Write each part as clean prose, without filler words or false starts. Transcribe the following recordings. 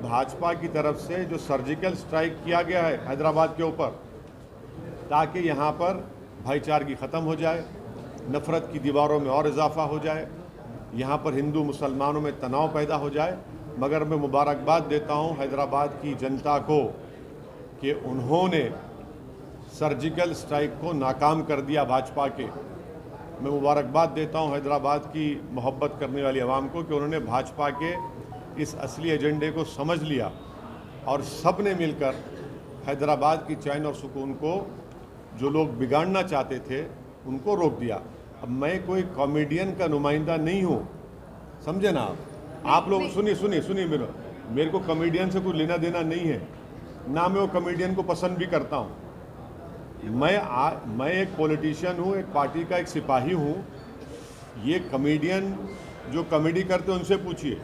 भाजपा की तरफ से जो सर्जिकल स्ट्राइक किया गया है हैदराबाद के ऊपर, ताकि यहाँ पर भाईचारगी ख़त्म हो जाए, नफ़रत की दीवारों में और इजाफा हो जाए, यहाँ पर हिंदू मुसलमानों में तनाव पैदा हो जाए। मगर मैं मुबारकबाद देता हूँ हैदराबाद की जनता को कि उन्होंने सर्जिकल स्ट्राइक को नाकाम कर दिया भाजपा के। मैं मुबारकबाद देता हूँ हैदराबाद की मोहब्बत करने वाली आवाम को कि उन्होंने भाजपा के इस असली एजेंडे को समझ लिया और सब ने मिलकर हैदराबाद की चैन और सुकून को जो लोग बिगाड़ना चाहते थे उनको रोक दिया। अब मैं कोई कॉमेडियन का नुमाइंदा नहीं हूँ, समझे ना आप लोग। सुनिए मेरे को कॉमेडियन से कोई लेना देना नहीं है, ना मैं वो कॉमेडियन को पसंद भी करता हूँ। मैं एक पॉलिटिशियन हूँ, एक पार्टी का एक सिपाही हूँ। ये कॉमेडियन जो कॉमेडी करते हैं उनसे पूछिए,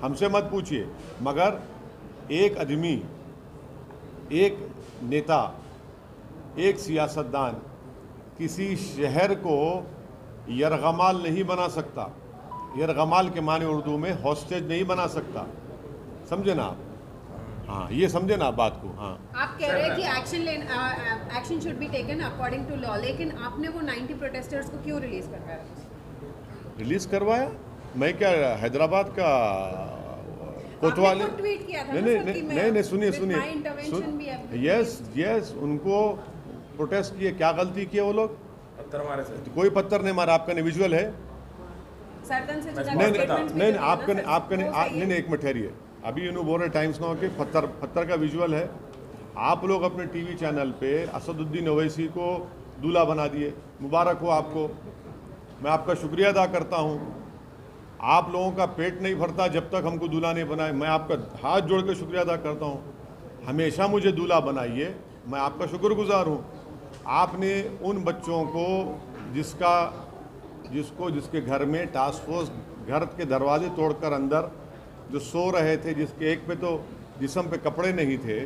हमसे मत पूछिए। मगर एक आदमी, एक नेता, एक सियासतदान किसी शहर को यरगमाल नहीं बना सकता। यरगमाल के माने उर्दू में हॉस्टेज नहीं बना सकता, समझे ना आप? हाँ, ये समझे ना बात को। हाँ, आप कह रहे हैं कि action should be taken according to law, लेकिन आपने वो 90 प्रोटेस्टर्स को क्यों रिलीज करवाया? रिलीज करवाया? मैं क्या हैदराबाद का कोतवाली? नहीं, सुनिए। यस, उनको प्रोटेस्ट किए, क्या गलती किए वो लोग? पत्थर मारे थे। कोई पत्थर नहीं मारा। आपका विजुअल है? नहीं, आपका नहीं, एक मिनट ठहरिए। अभी इन्होंने बोल रहे टाइम्स नाउ के पत्थर का विजुअल है। आप लोग अपने टीवी चैनल पे असदुद्दीन ओवैसी को दूल्हा बना दिए। मुबारक हो आपको, मैं आपका शुक्रिया अदा करता हूँ। आप लोगों का पेट नहीं भरता जब तक हमको दूल्हा नहीं बनाए। मैं आपका हाथ जोड़ के शुक्रिया अदा करता हूँ, हमेशा मुझे दूल्हा बनाइए, मैं आपका शुक्रगुजार हूँ। आपने उन बच्चों को जिसके घर में टास्क फोर्स घर के दरवाजे तोड़कर अंदर जो सो रहे थे, जिसके एक पे तो जिस्म पे कपड़े नहीं थे,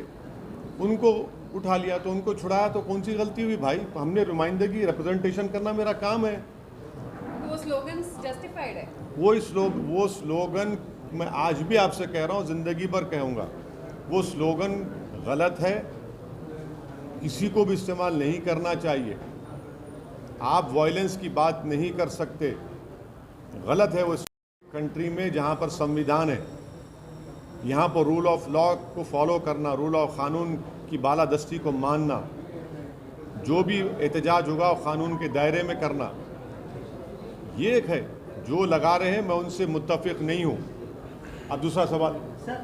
उनको उठा लिया, तो उनको छुड़ाया। तो कौन सी गलती हुई भाई? हमने नुमाइंदगी रिप्रेजेंटेशन करना मेरा काम है। वो स्लोगन जस्टिफाइड है। वो स्लोगन मैं आज भी आपसे कह रहा हूँ, ज़िंदगी भर कहूँगा, वो स्लोगन गलत है, किसी को भी इस्तेमाल नहीं करना चाहिए। आप वायलेंस की बात नहीं कर सकते, गलत है वो। कंट्री में जहाँ पर संविधान है, यहाँ पर रूल ऑफ लॉ को फॉलो करना, रूल ऑफ कानून की बालादस्ती को मानना, जो भी एहतजाज होगा कानून के दायरे में करना, ये एक है। जो लगा रहे हैं मैं उनसे मुत्तफिक नहीं हूँ। अब दूसरा सवाल। सर,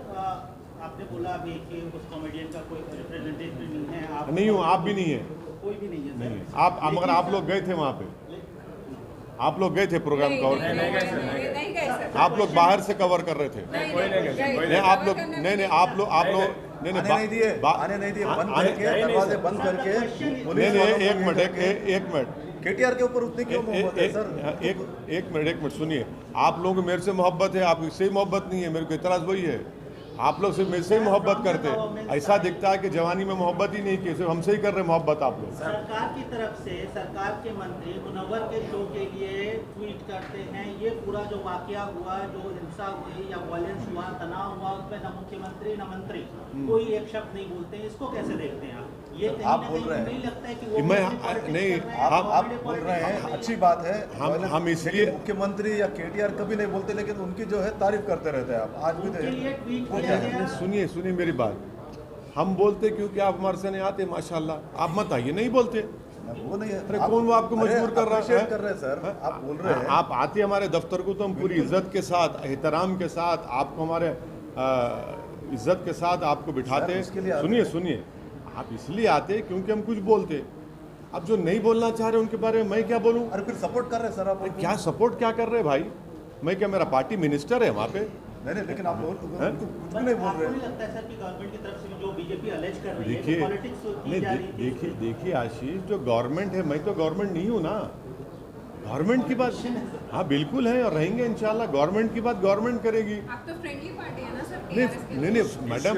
आपने बोला अभी कि उस कॉमेडियन का कोई रिप्रेजेंटेटिव नहीं है। आप नहीं हूँ, आप भी नहीं है। कोई भी नहीं है, नहीं है आप, मगर आप लोग गए थे वहाँ पे, आप लोग गए थे प्रोग्राम कवर करने। आप लोग बाहर से कवर कर रहे थे। नहीं, आप लोग नहीं, आप लोग नहीं दिए, दरवाजे बंद करके। नहीं, एक मिनट केटीआर के ऊपर उतनी क्यों मोहब्बत है सर? एक मिनट सुनिए। आप लोगों को मेरे से मोहब्बत है, आप इससे ही मोहब्बत नहीं है। मेरे को इतराज वही है, आप लोग सिर्फ मेरे से ही मोहब्बत करते हैं। ऐसा दिखता है कि जवानी में मोहब्बत ही नहीं की, सिर्फ हमसे ही कर रहे मोहब्बत आप लोग। सरकार की तरफ से सरकार के मंत्री मुनव्वर के शो के लिए ट्वीट करते हैं, ये पूरा जो वाकया हुआ, जो हिंसा हुई या वायलेंस हुआ, तनाव हुआ, उसमें न मुख्यमंत्री न मंत्री कोई एक शब्द नहीं बोलते। इसको कैसे देखते हैं आप? ये आप बोल रहे हैं, नहीं लगता है कि वो मैं नहीं, आप बोल रहे हैं, अच्छी बात है। हम इसलिए मुख्यमंत्री या केटीआर कभी नहीं बोलते, लेकिन उनकी जो है तारीफ करते रहते हैं। आप आज भी सुनिए मेरी बात। हम बोलते क्योंकि आप हमारे से नहीं आते, माशाल्लाह। आप मत आइए, नहीं बोलते वो नहीं है। अरे कौन वो आपको मजबूर कर रहा है? कर रहे हैं सर, आप बोल रहे हैं। आप आते हमारे दफ्तर को तो हम पूरी इज्जत के साथ, एहतराम के साथ आपको हमारे इज्जत के साथ आपको बिठाते। सुनिए, आप इसलिए आते क्योंकि हम कुछ बोलते। अब जो नहीं बोलना चाह रहे उनके बारे में मैं क्या बोलूं? अरे फिर सपोर्ट कर रहे हैं सर आप। क्या सपोर्ट क्या कर रहे हैं भाई? मैं क्या, मेरा पार्टी मिनिस्टर है वहाँ पे? नहीं, लेकिन आप लोग कुछ भी नहीं बोल रहे। नहीं लगता है सर कि गवर्नमेंट की तरफ से जो बीजेपी अलेज कर रही है, पॉलिटिक्स की जा रही है? देखिए आशीष, जो गवर्नमेंट है, मैं तो गवर्नमेंट नहीं हूँ ना। गवर्नमेंट की बात, हाँ बिल्कुल है, और रहेंगे इंशाल्लाह। गवर्नमेंट की बात गवर्नमेंट करेगी। आप तो फ्रेंडली पार्टी है ना सर? नहीं मैडम,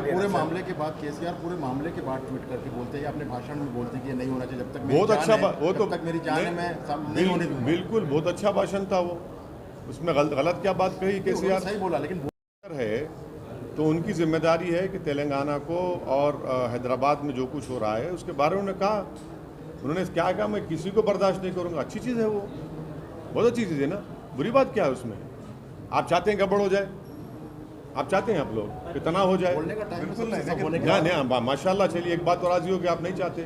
पूरे मामले के बाद केसीआर पूरे मामले के बाद ट्वीट करके बोलते हैं, अपने भाषण में बोलते हैं कि ये नहीं होना चाहिए जब तक बहुत अच्छा, वो तो तक मेरी जान है मैं नहीं होने दूंगा। बिल्कुल, बहुत अच्छा भाषण था वो। उसमें गलत क्या बात कही केसीआर? सही बोला, लेकिन है तो उनकी जिम्मेदारी है कि तेलंगाना को और हैदराबाद में जो कुछ हो रहा है उसके बारे में उन्होंने कहा। उन्होंने क्या कहा, मैं किसी को बर्दाश्त नहीं करूँगा। अच्छी चीज़ है, वो बहुत अच्छी चीज़ है ना, बुरी बात क्या है उसमें। आप चाहते हैं गड़बड़ हो जाए, आप चाहते हैं आप लोग कि तनाव हो जाए। बोलने का टाइम बिल्कुल नहीं, सब होने के नहीं नहीं, माशाल्लाह, चलिए एक बात तो राजी हो कि आप नहीं चाहते,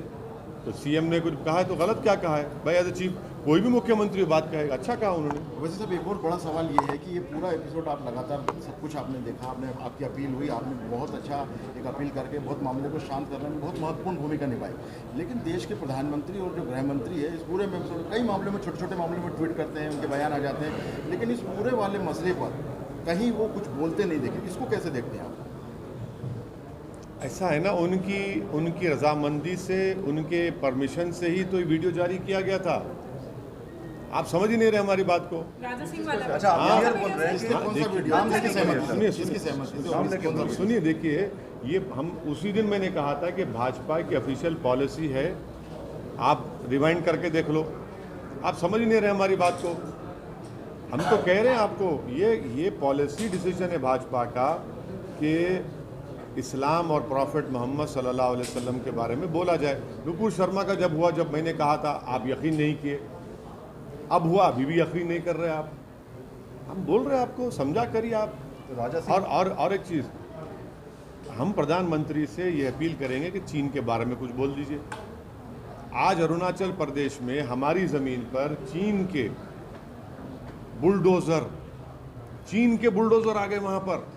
तो सीएम ने कुछ कहा है तो गलत क्या कहा है भाई। एज ए चीफ कोई भी मुख्यमंत्री बात कहेगा, अच्छा कहा उन्होंने। वैसे साहब एक और बड़ा सवाल ये है कि ये पूरा एपिसोड आप लगातार सब कुछ आपने देखा, आपकी अपील हुई, आपने बहुत अच्छा एक अपील करके बहुत मामले को शांत करने में बहुत महत्वपूर्ण भूमिका निभाई। लेकिन देश के प्रधानमंत्री और जो गृह मंत्री है इस पूरे में कई मामलों में छोटे छोटे मामलों में ट्वीट करते हैं, उनके बयान आ जाते हैं, लेकिन इस पूरे वाले मसले पर कहीं वो कुछ बोलते नहीं देखे। इसको कैसे देखते हैं आप? ऐसा है ना, उनकी रजामंदी से, उनके परमिशन से ही तो ये वीडियो जारी किया गया था। आप समझ ही नहीं रहे हमारी बात को। राजा सिंह वाला अच्छा, आप हाँ। क्लियर बोल रहे हैं कि कौन सा वीडियो? नाम किसकी सहमति? सुनिए, किसकी सहमति? नाम लेके बोल रहे हैं। सुनिए, देखिए, ये हम उसी दिन मैंने कहा था कि भाजपा की ऑफिशियल पॉलिसी है, आप रिवाइंड करके देख लो। आप समझ ही नहीं रहे हमारी बात को। हम तो कह रहे हैं आपको, ये पॉलिसी डिसीजन है भाजपा का कि इस्लाम और प्रॉफिट मोहम्मद सल्लल्लाहु अलैहि वसल्लम के बारे में बोला जाए। नुपुर शर्मा का जब हुआ, जब मैंने कहा था, आप यकीन नहीं किए, अब हुआ, अभी भी यकीन नहीं कर रहे आप। हम बोल रहे हैं आपको, समझा करिए आप। तो राजा सिंह और एक चीज़, हम प्रधानमंत्री से ये अपील करेंगे कि चीन के बारे में कुछ बोल दीजिए। आज अरुणाचल प्रदेश में हमारी ज़मीन पर चीन के बुलडोज़र आ गए। वहाँ पर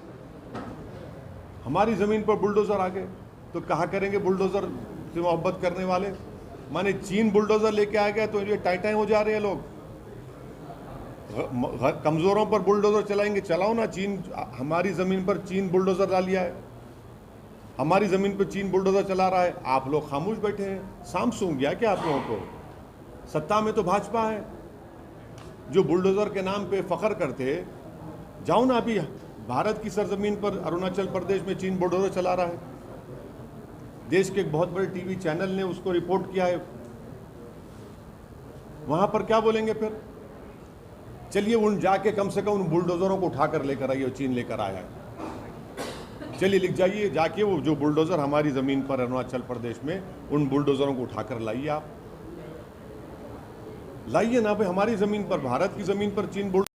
हमारी ज़मीन पर बुलडोज़र आ गए, तो कहा करेंगे बुलडोज़र से मोहब्बत करने वाले। माने चीन बुलडोज़र लेके आ गया तो ये टाइटाई हो जा रहे हैं लोग। कमज़ोरों पर बुलडोज़र चलाएंगे, चलाओ ना। चीन हमारी ज़मीन पर चीन बुलडोज़र डाल लिया है, हमारी ज़मीन पर चीन बुलडोज़र चला रहा है, आप लोग खामोश बैठे हैं। शाम सूंघ गया क्या आप लोगों को? सत्ता में तो भाजपा है, जो बुलडोज़र के नाम पे फ़ख्र करते। जाओ ना, अभी भारत की सरजमीन पर अरुणाचल प्रदेश में चीन बुलडोज़र चला रहा है। देश के एक बहुत बड़े टीवी चैनल ने उसको रिपोर्ट किया है। वहां पर क्या बोलेंगे फिर? चलिए उन जाके कम से कम उन बुलडोज़रों को उठाकर लेकर आइए, चीन लेकर आया है। चलिए लिख जाइए जाके, वो जो बुलडोज़र हमारी ज़मीन पर अरुणाचल प्रदेश में, उन बुलडोज़रों को उठाकर लाइए। आप लाइए ना भाई, हमारी ज़मीन पर, भारत की ज़मीन पर चीन बुलडोज़र।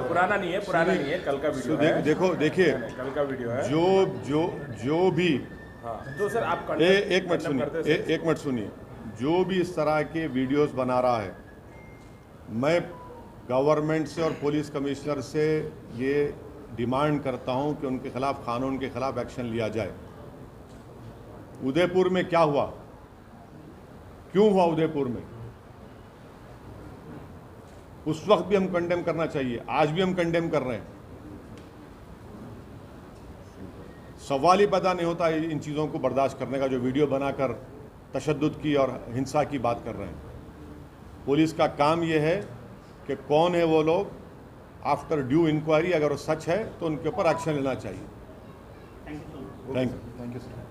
पुराना नहीं है, कल का वीडियो है। देखो, देखिए, कल का वीडियो है। जो भी, हाँ, तो सर आप एक मिनट सुनिए, जो भी इस तरह के वीडियोस बना रहा है, मैं गवर्नमेंट से और पुलिस कमिश्नर से ये डिमांड करता हूं कि उनके खिलाफ, कानून के खिलाफ एक्शन लिया जाए। उदयपुर में क्या हुआ, क्यों हुआ उदयपुर में, उस वक्त भी हम कंडेम करना चाहिए, आज भी हम कंडेम कर रहे हैं। सवाल ही पैदा नहीं होता इन चीज़ों को बर्दाश्त करने का, जो वीडियो बनाकर तशद्दुद की और हिंसा की बात कर रहे हैं। पुलिस का काम यह है कि कौन है वो लोग, आफ्टर ड्यू इंक्वायरी अगर वो सच है तो उनके ऊपर एक्शन लेना चाहिए। Thank you. Thank you. Thank you sir.